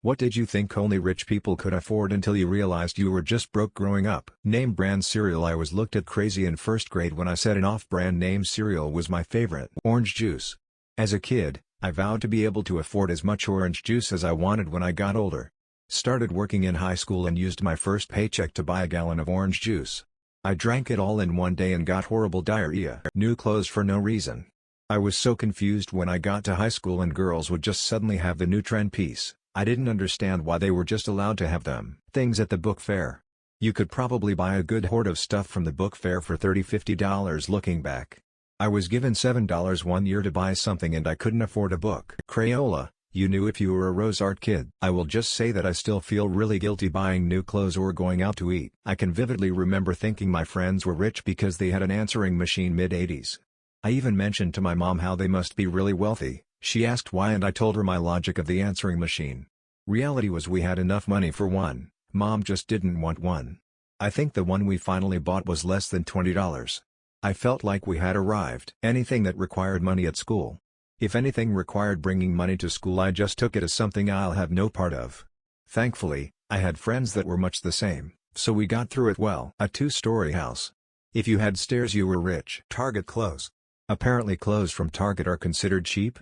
What did you think only rich people could afford until you realized you were just broke growing up? Name brand cereal. I was looked at crazy in first grade when I said an off-brand name cereal was my favorite. Orange juice. As a kid, I vowed to be able to afford as much orange juice as I wanted when I got older. Started working in high school and used my first paycheck to buy a gallon of orange juice. I drank it all in one day and got horrible diarrhea. New clothes for no reason. I was so confused when I got to high school and girls would just suddenly have the new trend piece. I didn't understand why they were just allowed to have them. Things at the book fair. You could probably buy a good hoard of stuff from the book fair for $30–50 looking back. I was given $7 one year to buy something and I couldn't afford a book. Crayola, you knew if you were a Rose Art kid. I will just say that I still feel really guilty buying new clothes or going out to eat. I can vividly remember thinking my friends were rich because they had an answering machine mid-80s. I even mentioned to my mom how they must be really wealthy. She asked why and I told her my logic of the answering machine. Reality was we had enough money for one, Mom just didn't want one. I think the one we finally bought was less than $20. I felt like we had arrived. Anything that required money at school. If anything required bringing money to school I just took it as something I'll have no part of. Thankfully, I had friends that were much the same, so we got through it well. A 2-story house. If you had stairs you were rich. Target clothes. Apparently clothes from Target are considered cheap?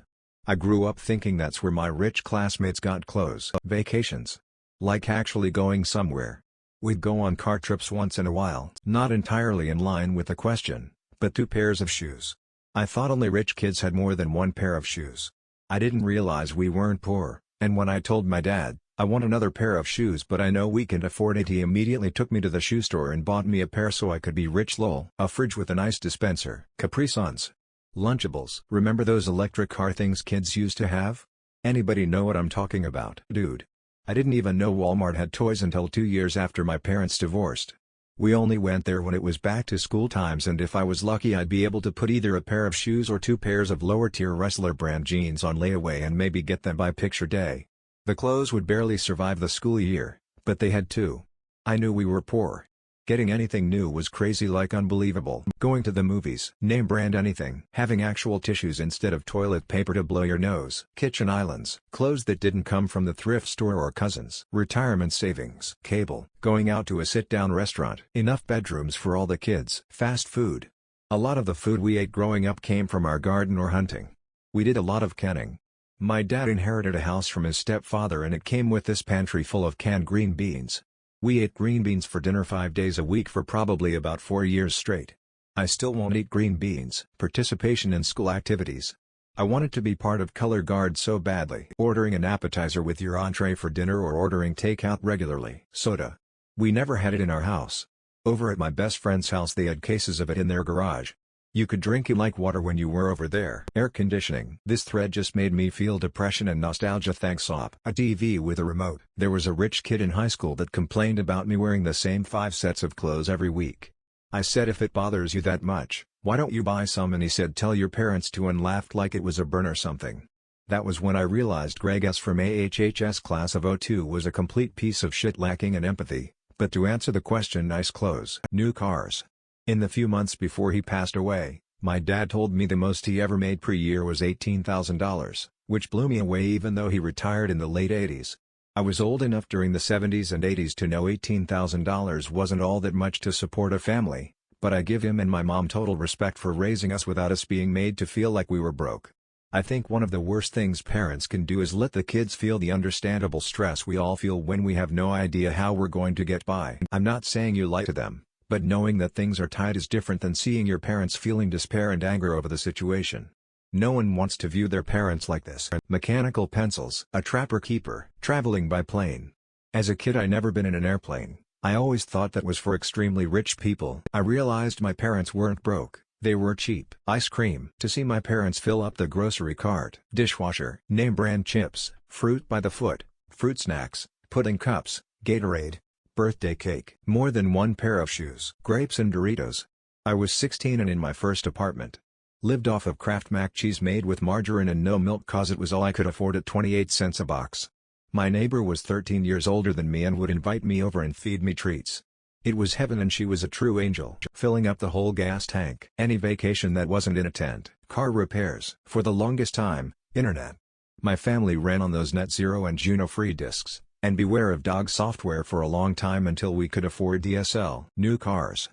I grew up thinking that's where my rich classmates got clothes. Vacations. Like actually going somewhere. We'd go on car trips once in a while. Not entirely in line with the question, but 2 pairs of shoes. I thought only rich kids had more than 1 pair of shoes. I didn't realize we weren't poor, and when I told my dad, I want another pair of shoes but I know we can't afford it, he immediately took me to the shoe store and bought me a pair so I could be rich lol. A fridge with an ice dispenser. Capri Suns. Lunchables. Remember those electric car things kids used to have? Anybody know what I'm talking about? Dude. I didn't even know Walmart had toys until 2 years after my parents divorced. We only went there when it was back to school times and if I was lucky I'd be able to put either a pair of shoes or 2 pairs of lower tier Wrestler brand jeans on layaway and maybe get them by picture day. The clothes would barely survive the school year, but they had to. I knew we were poor. Getting anything new was crazy like unbelievable. Going to the movies. Name brand anything. Having actual tissues instead of toilet paper to blow your nose. Kitchen islands. Clothes that didn't come from the thrift store or cousins. Retirement savings. Cable. Going out to a sit-down restaurant. Enough bedrooms for all the kids. Fast food. A lot of the food we ate growing up came from our garden or hunting. We did a lot of canning. My dad inherited a house from his stepfather and it came with this pantry full of canned green beans. We ate green beans for dinner 5 days a week for probably about 4 years straight. I still won't eat green beans. Participation in school activities. I wanted to be part of color guard so badly. Ordering an appetizer with your entree for dinner or ordering takeout regularly. Soda. We never had it in our house. Over at my best friend's house they had cases of it in their garage. You could drink it like water when you were over there. Air conditioning. This thread just made me feel depression and nostalgia. Thanks op. A TV with a remote. There was a rich kid in high school that complained about me wearing the same 5 sets of clothes every week. I said if it bothers you that much, why don't you buy some, and he said tell your parents to, and laughed like it was a burn or something. That was when I realized Greg S. from AHHS class of '02 was a complete piece of shit lacking in empathy, but to answer the question, nice clothes. New cars. In the few months before he passed away, my dad told me the most he ever made per year was $18,000, which blew me away even though he retired in the late 80s. I was old enough during the 70s and 80s to know $18,000 wasn't all that much to support a family, but I give him and my mom total respect for raising us without us being made to feel like we were broke. I think one of the worst things parents can do is let the kids feel the understandable stress we all feel when we have no idea how we're going to get by. I'm not saying you lie to them, but knowing that things are tight is different than seeing your parents feeling despair and anger over the situation. No one wants to view their parents like this. Mechanical pencils. A trapper-keeper. Traveling by plane. As a kid I never been in an airplane. I always thought that was for extremely rich people. I realized my parents weren't broke, they were cheap. Ice cream. To see my parents fill up the grocery cart. Dishwasher. Name brand chips. Fruit by the foot. Fruit snacks. Pudding cups. Gatorade. Birthday cake. More than 1 pair of shoes. Grapes and Doritos. I was 16 and in my first apartment. Lived off of Kraft mac cheese made with margarine and no milk cause it was all I could afford at 28 cents a box. My neighbor was 13 years older than me and would invite me over and feed me treats. It was heaven and she was a true angel. Filling up the whole gas tank. Any vacation that wasn't in a tent. Car repairs. For the longest time, internet. My family ran on those Net Zero and Juno free discs, and beware of dog software for a long time until we could afford DSL. New cars.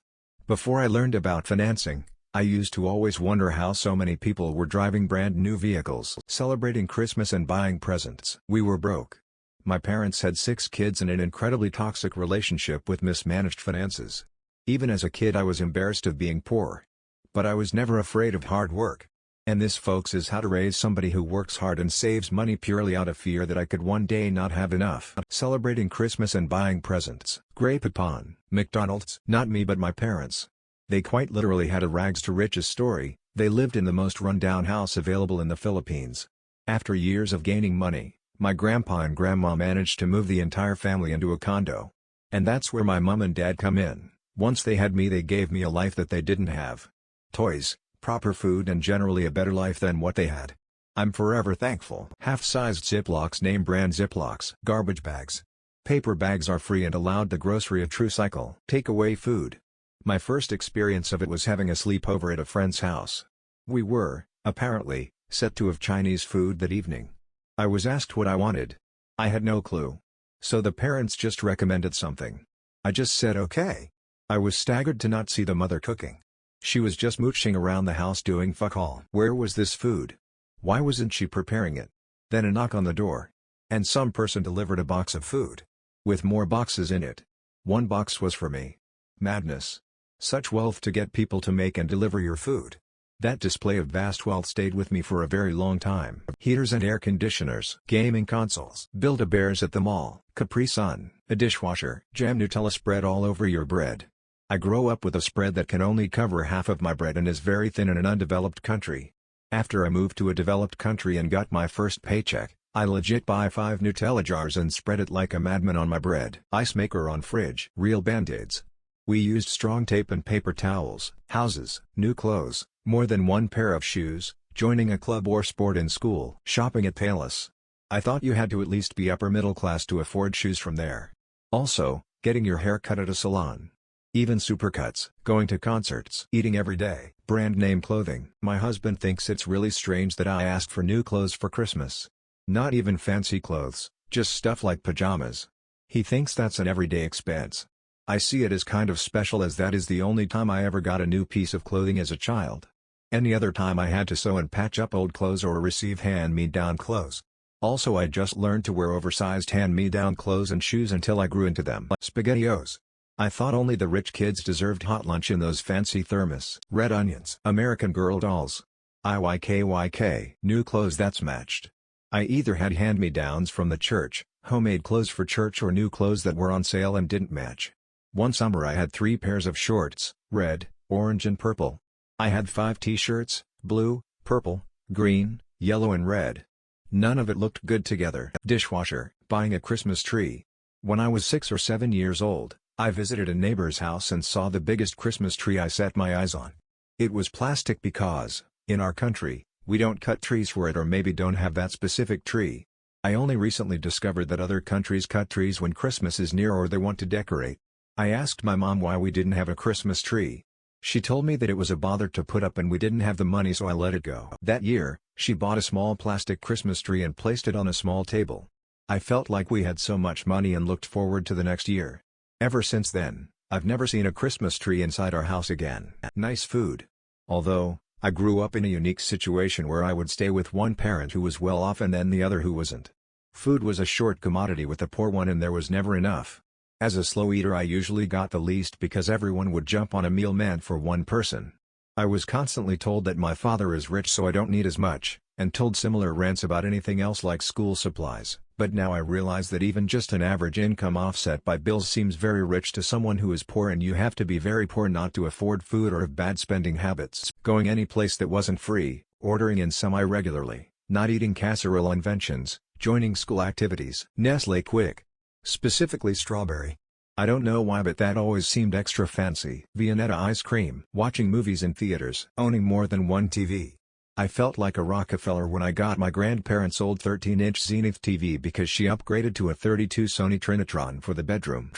Before I learned about financing, I used to always wonder how so many people were driving brand new vehicles, celebrating Christmas and buying presents. We were broke. My parents had 6 kids and an incredibly toxic relationship with mismanaged finances. Even as a kid I was embarrassed of being poor. But I was never afraid of hard work. And this, folks, is how to raise somebody who works hard and saves money purely out of fear that I could one day not have enough. Celebrating Christmas and buying presents. Grey Poupon. McDonald's. Not me but my parents. They quite literally had a rags to riches story. They lived in the most run-down house available in the Philippines. After years of gaining money, my grandpa and grandma managed to move the entire family into a condo. And that's where my mom and dad come in. Once they had me, they gave me a life that they didn't have. Toys, proper food, and generally a better life than what they had. I'm forever thankful. Half-sized Ziplocs. Name brand Ziplocs. Garbage bags. Paper bags are free and allowed. The grocery a true cycle. Takeaway food. My first experience of it was having a sleepover at a friend's house. We were, apparently, set to have Chinese food that evening. I was asked what I wanted. I had no clue. So the parents just recommended something. I just said okay. I was staggered to not see the mother cooking. She was just mooching around the house doing fuck all. Where was this food? Why wasn't she preparing it? Then a knock on the door. And some person delivered a box of food. With more boxes in it. One box was for me. Madness. Such wealth to get people to make and deliver your food. That display of vast wealth stayed with me for a very long time. Heaters and air conditioners. Gaming consoles. Build-A-Bears at the mall. Capri Sun. A dishwasher. Jam Nutella spread all over your bread. I grow up with a spread that can only cover half of my bread and is very thin in an undeveloped country. After I moved to a developed country and got my first paycheck, I legit buy 5 Nutella jars and spread it like a madman on my bread. Ice maker on fridge. Real Band-Aids. We used strong tape and paper towels. Houses. New clothes. More than one pair of shoes. Joining a club or sport in school. Shopping at Payless. I thought you had to at least be upper middle class to afford shoes from there. Also, getting your hair cut at a salon. Even supercuts. Going to concerts. Eating every day. Brand name clothing. My husband thinks it's really strange that I asked for new clothes for Christmas. Not even fancy clothes, just stuff like pajamas. He thinks that's an everyday expense. I see it as kind of special, as that is the only time I ever got a new piece of clothing as a child. Any other time I had to sew and patch up old clothes or receive hand-me-down clothes. Also, I just learned to wear oversized hand-me-down clothes and shoes until I grew into them. SpaghettiOs. I thought only the rich kids deserved hot lunch in those fancy thermos. Red onions. American Girl dolls. IYKYK. New clothes that's matched. I either had hand-me-downs from the church, homemade clothes for church, or new clothes that were on sale and didn't match. One summer I had 3 pairs of shorts, red, orange and purple. I had 5 t-shirts, blue, purple, green, yellow and red. None of it looked good together. Dishwasher. Buying a Christmas tree. When I was 6 or 7 years old, I visited a neighbor's house and saw the biggest Christmas tree I set my eyes on. It was plastic because, in our country, we don't cut trees for it, or maybe don't have that specific tree. I only recently discovered that other countries cut trees when Christmas is near or they want to decorate. I asked my mom why we didn't have a Christmas tree. She told me that it was a bother to put up and we didn't have the money, so I let it go. That year, she bought a small plastic Christmas tree and placed it on a small table. I felt like we had so much money and looked forward to the next year. Ever since then, I've never seen a Christmas tree inside our house again. Nice food. Although, I grew up in a unique situation where I would stay with one parent who was well off and then the other who wasn't. Food was a short commodity with the poor one, and there was never enough. As a slow eater, I usually got the least because everyone would jump on a meal meant for one person. I was constantly told that my father is rich so I don't need as much, and told similar rants about anything else like school supplies. But now I realize that even just an average income offset by bills seems very rich to someone who is poor, and you have to be very poor not to afford food or have bad spending habits. Going any place that wasn't free, ordering in semi-regularly, not eating casserole inventions, joining school activities. Nestle Quick. Specifically strawberry. I don't know why, but that always seemed extra fancy. Viennetta ice cream. Watching movies in theaters. Owning more than one TV. I felt like a Rockefeller when I got my grandparents' old 13-inch Zenith TV because she upgraded to a 32 Sony Trinitron for the bedroom.